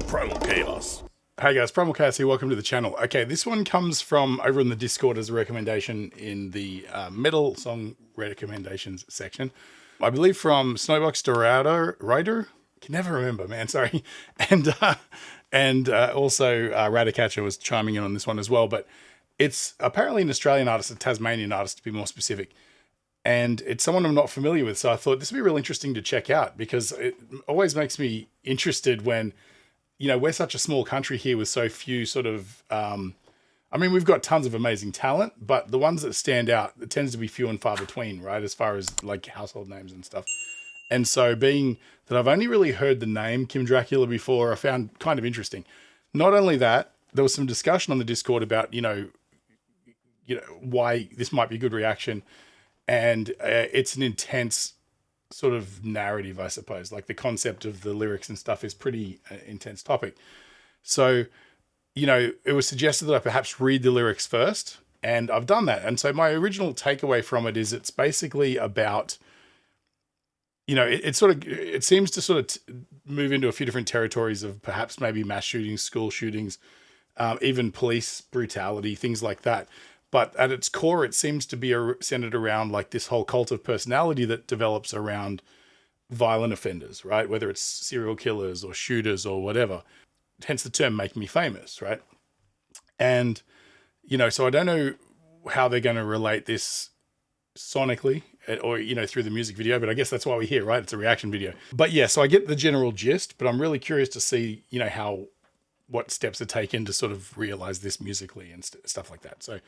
PrymalChaos. Hey guys, PrymalChaos here, welcome to the channel. Okay, this one comes from over in the Discord as a recommendation in the metal song recommendations section. I believe from Snowbox Dorado, Rider? Can never remember, man, sorry. And also Radicatcher was chiming in on this one as well, but it's apparently an Australian artist, a Tasmanian artist to be more specific. And it's someone I'm not familiar with, so I thought this would be real interesting to check out because it always makes me interested when, you know, we're such a small country here with so few sort of, I mean, we've got tons of amazing talent, but the ones that stand out, it tends to be few and far between, right? As far as like household names and stuff. And so being that I've only really heard the name Kim Dracula before, I found kind of interesting. Not only that, there was some discussion on the Discord about, you know, why this might be a good reaction. And it's an intense sort of narrative, I suppose. Like the concept of the lyrics and stuff is pretty intense topic. So, you know, it was suggested that I perhaps read the lyrics first, and I've done that. And so my original takeaway from it is it's basically about, you know, it seems to sort of move into a few different territories of perhaps maybe mass shootings, school shootings, even police brutality, things like that. But at its core, it seems to be centered around like this whole cult of personality that develops around violent offenders, right? Whether it's serial killers or shooters or whatever. Hence the term "make me famous," right? And, you know, so I don't know how they're going to relate this sonically or, you know, through the music video, but I guess that's why we're here, right? It's a reaction video. But yeah, so I get the general gist, but I'm really curious to see, you know, what steps are taken to sort of realize this musically and stuff like that. So,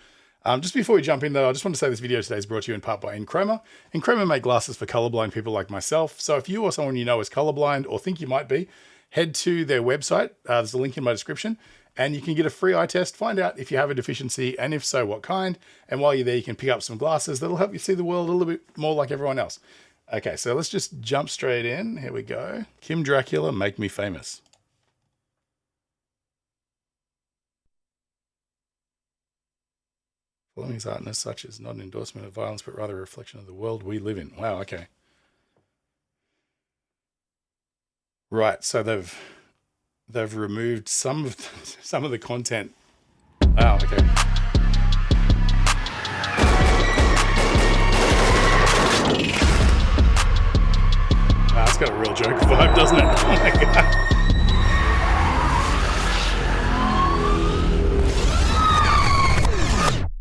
just before we jump in though, I just want to say this video today is brought to you in part by Enchroma. Enchroma make glasses for colorblind people like myself. So if you or someone you know is colorblind or think you might be, head to their website. There's a link in my description and you can get a free eye test, find out if you have a deficiency and if so, what kind. And while you're there, you can pick up some glasses that'll help you see the world a little bit more like everyone else. Okay, so let's just jump straight in. Here we go. Kim Dracula, Make Me Famous. Following his art as such is not an endorsement of violence, but rather a reflection of the world we live in. Wow, okay. Right, so they've removed some of the content. Wow, okay. Wow, it's got a real Joker vibe, doesn't it? Oh my god.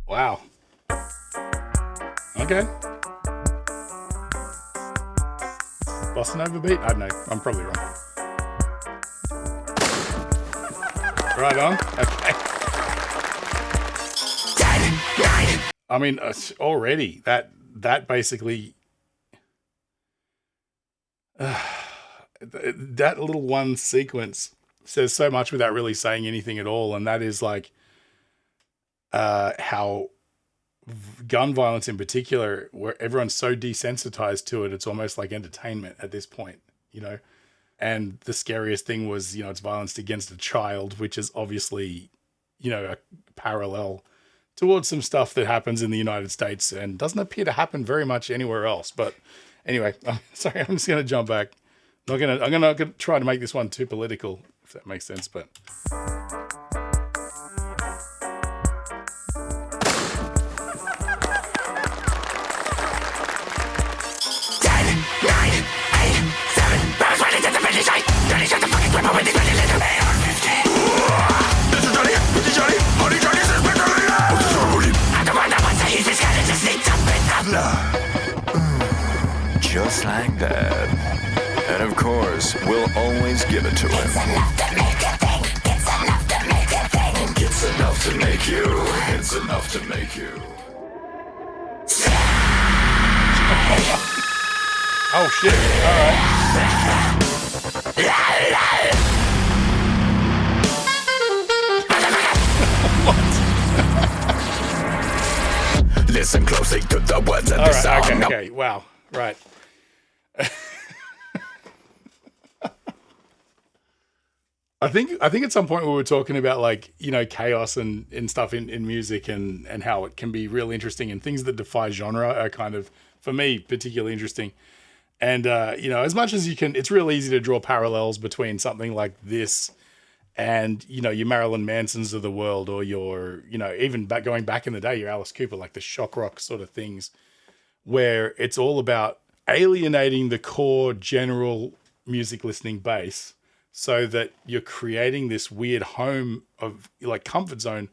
Wow. Okay. Bossa Nova beat? I don't know. I'm probably wrong. Right on. Okay. I mean, already that basically that little one sequence says so much without really saying anything at all, and that is like how gun violence in particular, where everyone's so desensitized to it, it's almost like entertainment at this point, you know. And the scariest thing was, you know, it's violence against a child, which is obviously, you know, a parallel towards some stuff that happens in the United States and doesn't appear to happen very much anywhere else. But anyway, sorry, I'm just going to jump back. I'm gonna try to make this one too political, if that makes sense, but. Just like that. And of course, we'll always give it to him. It's enough to make you think. It's enough to make you think. It's enough to make you. It's enough to make you. Oh shit. What? Listen closely to the words of the song. Okay, wow. Right. I think at some point we were talking about, like, you know, chaos and stuff in music and how it can be real interesting, and things that defy genre are kind of, for me, particularly interesting. And, you know, as much as you can, it's real easy to draw parallels between something like this and, you know, your Marilyn Mansons of the world, or your, you know, even going back in the day, your Alice Cooper, like the shock rock sort of things, where it's all about alienating the core general music listening base so that you're creating this weird home of like comfort zone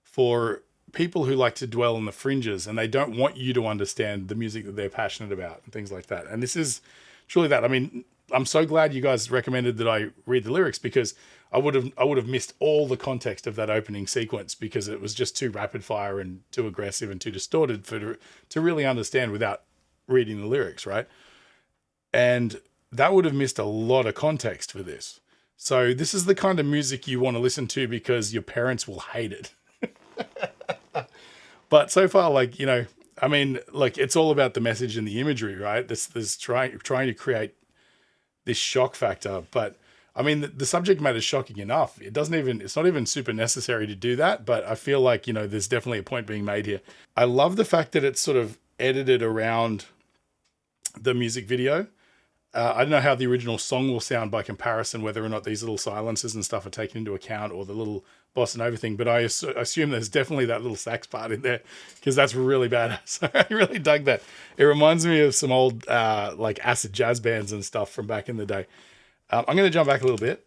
for people who like to dwell in the fringes, and they don't want you to understand the music that they're passionate about and things like that. And this is truly that. I mean, I'm so glad you guys recommended that I read the lyrics, because I would have missed all the context of that opening sequence, because it was just too rapid fire and too aggressive and too distorted to really understand without reading the lyrics, right? And that would have missed a lot of context for this. So this is the kind of music you want to listen to because your parents will hate it. But so far, like, you know, I mean, like, it's all about the message and the imagery, right? This trying to create this shock factor. But I mean, the subject matter is shocking enough. It's not even super necessary to do that. But I feel like, you know, there's definitely a point being made here. I love the fact that it's sort of edited around the music video. I don't know how the original song will sound by comparison, whether or not these little silences and stuff are taken into account, or the little bossa nova thing, but I assume there's definitely that little sax part in there, because that's really badass. I really dug that. It reminds me of some old like acid jazz bands and stuff from back in the day. I'm going to jump back a little bit.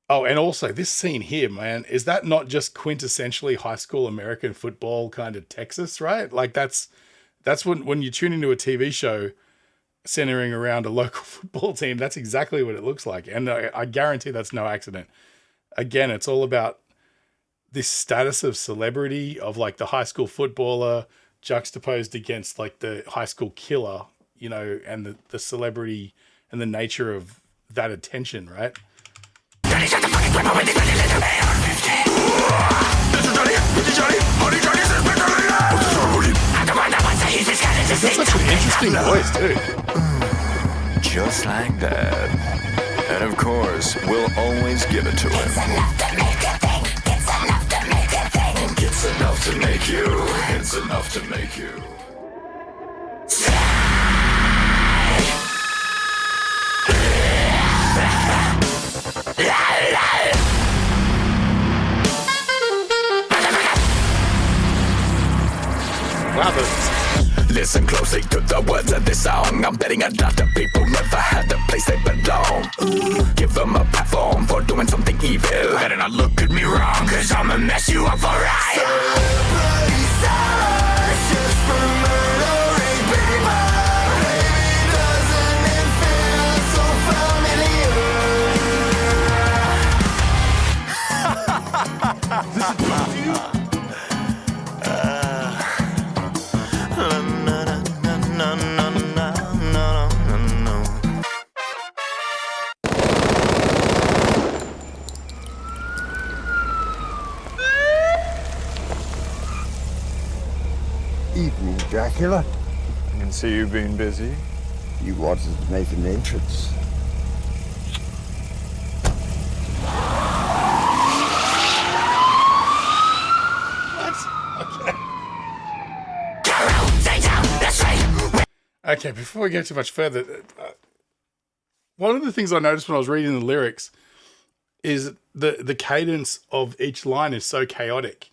Oh, and also this scene here, man, is that not just quintessentially high school American football kind of Texas, right? Like that's when you tune into a TV show centering around a local football team, that's exactly what it looks like. And I guarantee that's no accident. Again, it's all about this status of celebrity of like the high school footballer juxtaposed against like the high school killer, you know, and the celebrity and the nature of that attention, right? That's such an interesting voice too. Just like that. And of course, we'll always give it to him. It's enough to make you think. It's enough to make you think. It's enough to make you. It's enough to make you. Wow, Listen closely to the words of this song. I'm betting a lot of people never had the place they belong. Give them a platform for doing something evil. Better not look at me wrong, cause I'ma mess you up alright. Celebrity stars just for murdering people. Baby, doesn't it feel so familiar? This is close to you? Evening, Dracula. I can see you've been busy. You wanted to make an entrance. Okay, before we go too much further, one of the things I noticed when I was reading the lyrics is the cadence of each line is so chaotic.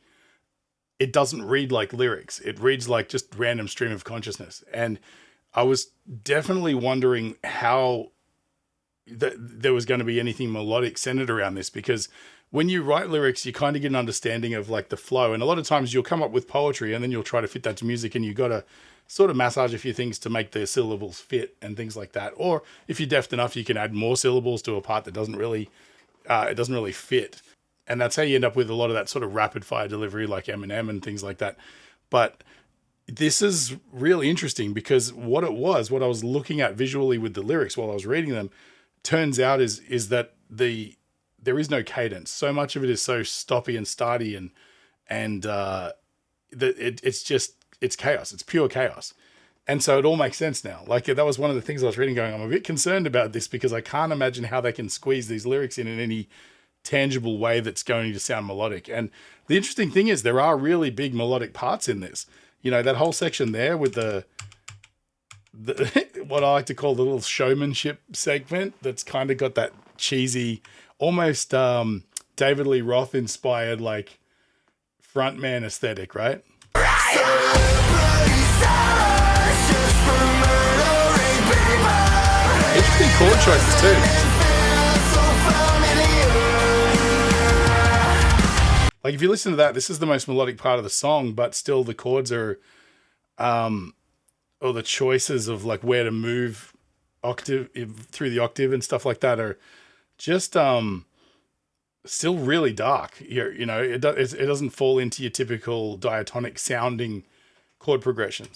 It doesn't read like lyrics. It reads like just random stream of consciousness. And I was definitely wondering how there was going to be anything melodic centered around this, because when you write lyrics, you kind of get an understanding of like the flow. And a lot of times you'll come up with poetry and then you'll try to fit that to music, and you've got to sort of massage a few things to make the syllables fit and things like that. Or if you're deft enough, you can add more syllables to a part that doesn't really fit. And that's how you end up with a lot of that sort of rapid fire delivery like Eminem and things like that. But this is really interesting, because what I was looking at visually with the lyrics while I was reading them, turns out is that there is no cadence. So much of it is so stoppy and starty and it's chaos. It's pure chaos. And so it all makes sense now. Like, that was one of the things I was reading going, I'm a bit concerned about this, because I can't imagine how they can squeeze these lyrics in any tangible way that's going to sound melodic. And the interesting thing is there are really big melodic parts in this. You know, that whole section there with the what I like to call the little showmanship segment that's kind of got that cheesy, almost David Lee Roth inspired like frontman aesthetic, right? Interesting chord choices too. Like if you listen to that, this is the most melodic part of the song, but still the chords are, or the choices of like where to move octave through the octave and stuff like that are just still really dark. You know, it doesn't fall into your typical diatonic sounding chord progressions.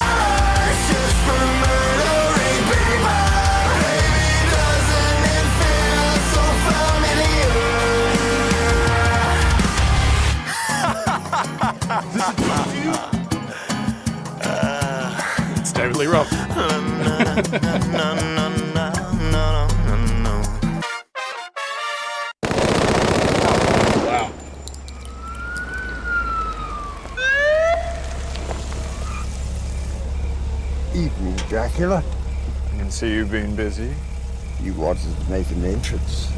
It's David Lee Roth. Wow. Evening, Dracula. I can see you've been busy. You wanted to make an entrance.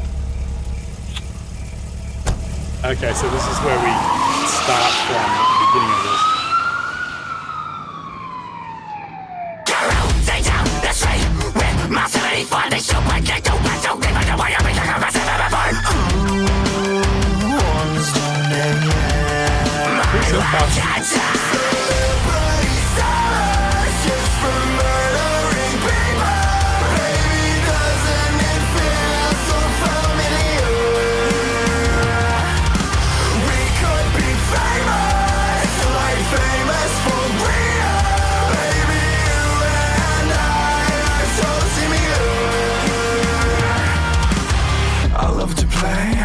Okay, so this is where we start from the beginning of this. Pretty so fast.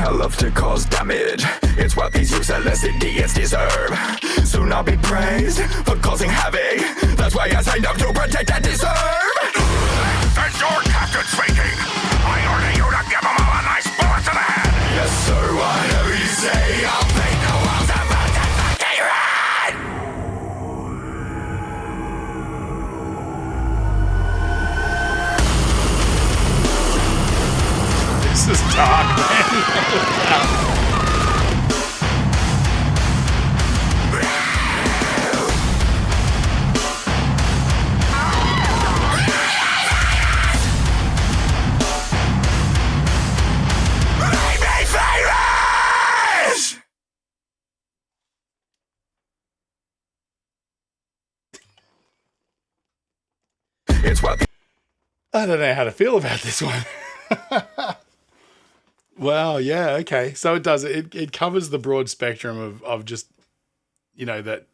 I love to cause damage. It's what these useless idiots deserve. Soon I'll be praised for causing havoc. That's why I signed up to protect and deserve. That's your captain speaking. I order you to give them all a nice bullet to the head. Yes, sir, whatever you say. I'll paint the walls about that fucking red. This is dark, man. It's what the I don't know how to feel about this one. Well, yeah, okay. So it does. It covers the broad spectrum of just, you know, that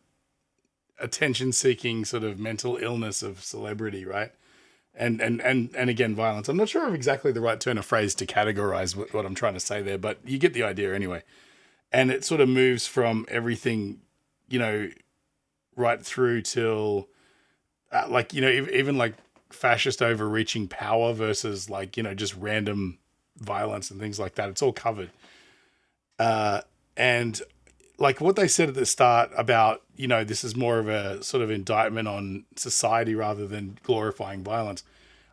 attention-seeking sort of mental illness of celebrity, right? And again, violence. I'm not sure of exactly the right turn of phrase to categorize what I'm trying to say there, but you get the idea anyway. And it sort of moves from everything, you know, right through till, like, you know, even like fascist overreaching power versus like, you know, just random violence and things like that. It's all covered. And like what they said at the start about, you know, this is more of a sort of indictment on society rather than glorifying violence,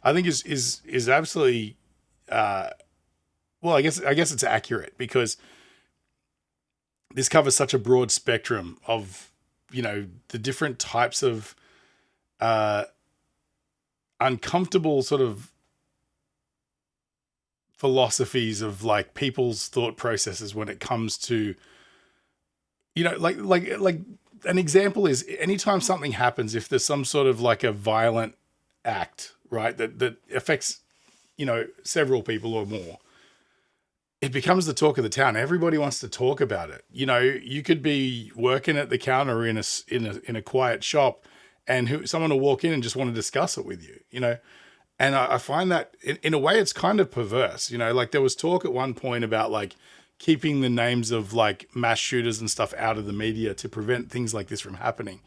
I think is absolutely, well, I guess it's accurate because this covers such a broad spectrum of, you know, the different types of uncomfortable sort of philosophies of like people's thought processes when it comes to, you know, like an example is anytime something happens, if there's some sort of like a violent act, right, that affects, you know, several people or more, it becomes the talk of the town. Everybody wants to talk about it. You know, you could be working at the counter in a quiet shop and someone will walk in and just want to discuss it with you, you know? And I find that in a way it's kind of perverse, you know, like there was talk at one point about like keeping the names of like mass shooters and stuff out of the media to prevent things like this from happening.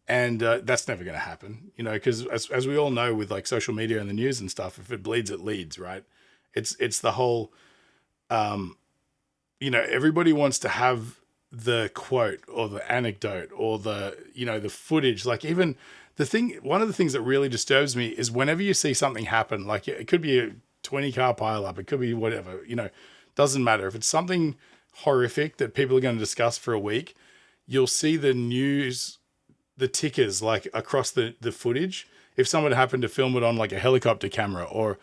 And that's never going to happen, you know, because as we all know with like social media and the news and stuff, if it bleeds, it leads, right? It's the whole, you know, everybody wants to have the quote or the anecdote or the, you know, the footage, like even one of the things that really disturbs me is whenever you see something happen, like it could be 20 car pile up. It could be whatever, doesn't matter. If it's something horrific that people are going to discuss for a week, you'll see the news, the tickers like across the footage. If someone happened to film it on like a helicopter camera, or,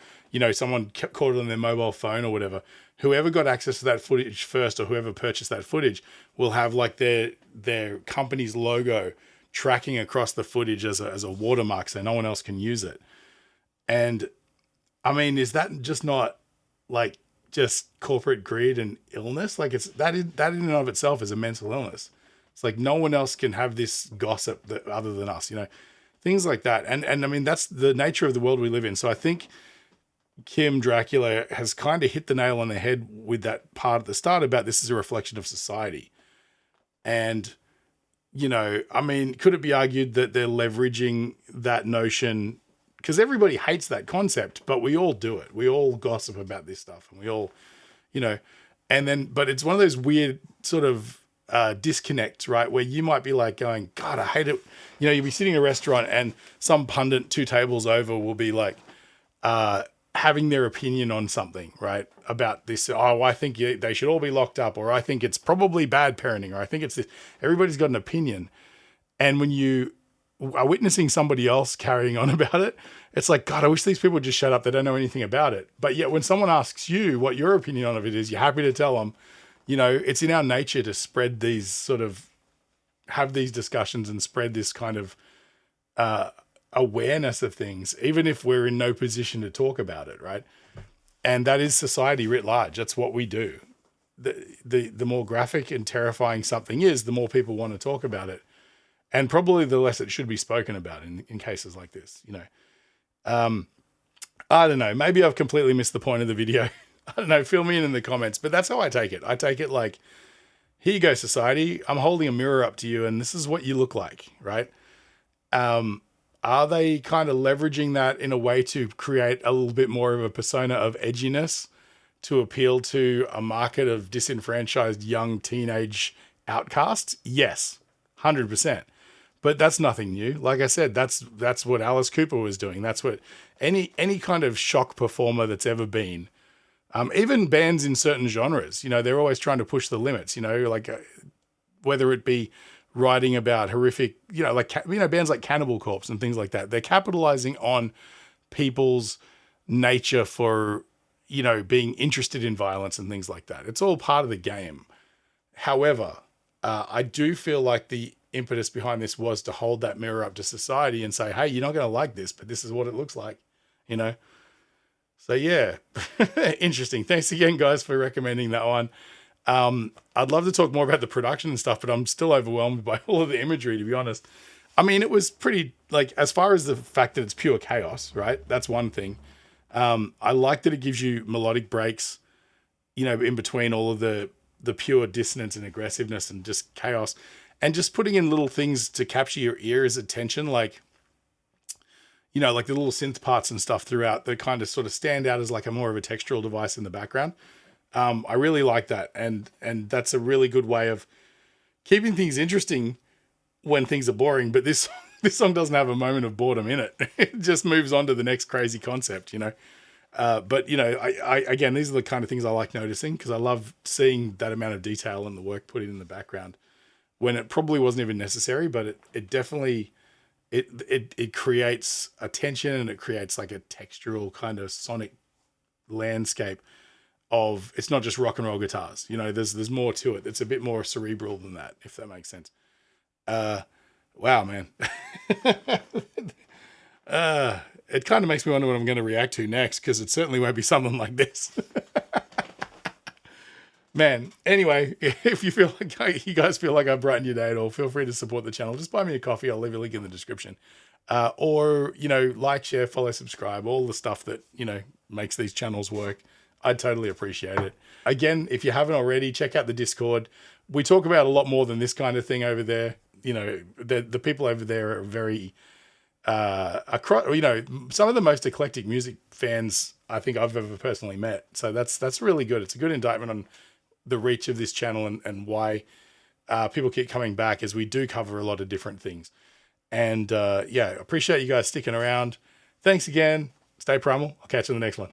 someone caught it on their mobile phone or whatever, whoever got access to that footage first, or whoever purchased that footage, will have like their company's logo tracking across the footage as a watermark, so no one else can use it. And I mean, is that just not like just corporate greed and illness? Like that in and of itself is a mental illness. It's like no one else can have this gossip other than us, things like that. And I mean, that's the nature of the world we live in. So I think Kim Dracula has kind of hit the nail on the head with that part at the start about this is a reflection of society. And, I mean, could it be argued that they're leveraging that notion? Because everybody hates that concept, but we all do it. We all gossip about this stuff, and we all, but it's one of those weird sort of disconnects, right? Where you might be like going, God, I hate it. You'll be sitting in a restaurant and some pundit 2 tables over will be like, having their opinion on something, right? About this. Oh, I think they should all be locked up, or I think it's probably bad parenting, or I think it's this. Everybody's got an opinion. And when you are witnessing somebody else carrying on about it, it's like, God, I wish these people would just shut up. They don't know anything about it. But yet when someone asks you what your opinion on it is, you're happy to tell them. It's in our nature to spread these sort of, have these discussions and spread this kind of awareness of things, even if we're in no position to talk about it, right? And that is society writ large. That's what we do. The more graphic and terrifying something is, the more people want to talk about it. And probably the less it should be spoken about in cases like this, I don't know. Maybe I've completely missed the point of the video. I don't know. Fill me in the comments. But that's how I take it. I take it like, here you go, society. I'm holding a mirror up to you, and this is what you look like, right? Are they kind of leveraging that in a way to create a little bit more of a persona of edginess to appeal to a market of disenfranchised young teenage outcasts? Yes, 100%. But that's nothing new. Like I said, that's what Alice Cooper was doing. That's what any kind of shock performer that's ever been. Even bands in certain genres, they're always trying to push the limits, like whether it be writing about horrific, bands like Cannibal Corpse and things like that. They're capitalizing on people's nature for, being interested in violence and things like that. It's all part of the game. However, I do feel like the impetus behind this was to hold that mirror up to society and say, hey, you're not going to like this, but this is what it looks like, So yeah, interesting. Thanks again, guys, for recommending that one. I'd love to talk more about the production and stuff, but I'm still overwhelmed by all of the imagery, to be honest. I mean, it was pretty, like, as far as the fact that it's pure chaos, right? That's one thing. I like that it gives you melodic breaks, in between all of the pure dissonance and aggressiveness and just chaos, and just putting in little things to capture your ear's attention, like, like the little synth parts and stuff throughout that kind of sort of stand out as like a more of a textural device in the background. I really like that. And that's a really good way of keeping things interesting when things are boring. But this song doesn't have a moment of boredom in it. It just moves on to the next crazy concept, But, I again, these are the kind of things I like noticing, because I love seeing that amount of detail and the work put in the background when it probably wasn't even necessary, but it definitely, it creates a tension, and it creates like a textural kind of sonic landscape of, it's not just rock and roll guitars, there's more to it. It's a bit more cerebral than that, if that makes sense. Wow, man. It kind of makes me wonder what I'm going to react to next, because it certainly won't be something like this. Man, anyway, if you feel like you guys feel like I've brightened your day at all, feel free to support the channel. Just buy me a coffee. I'll leave a link in the description. Or, like, share, follow, subscribe, all the stuff that, makes these channels work. I'd totally appreciate it. Again, if you haven't already, check out the Discord. We talk about a lot more than this kind of thing over there. The people over there are very, some of the most eclectic music fans I think I've ever personally met. So that's really good. It's a good indictment on the reach of this channel and why people keep coming back, as we do cover a lot of different things. And appreciate you guys sticking around. Thanks again. Stay primal. I'll catch you in the next one.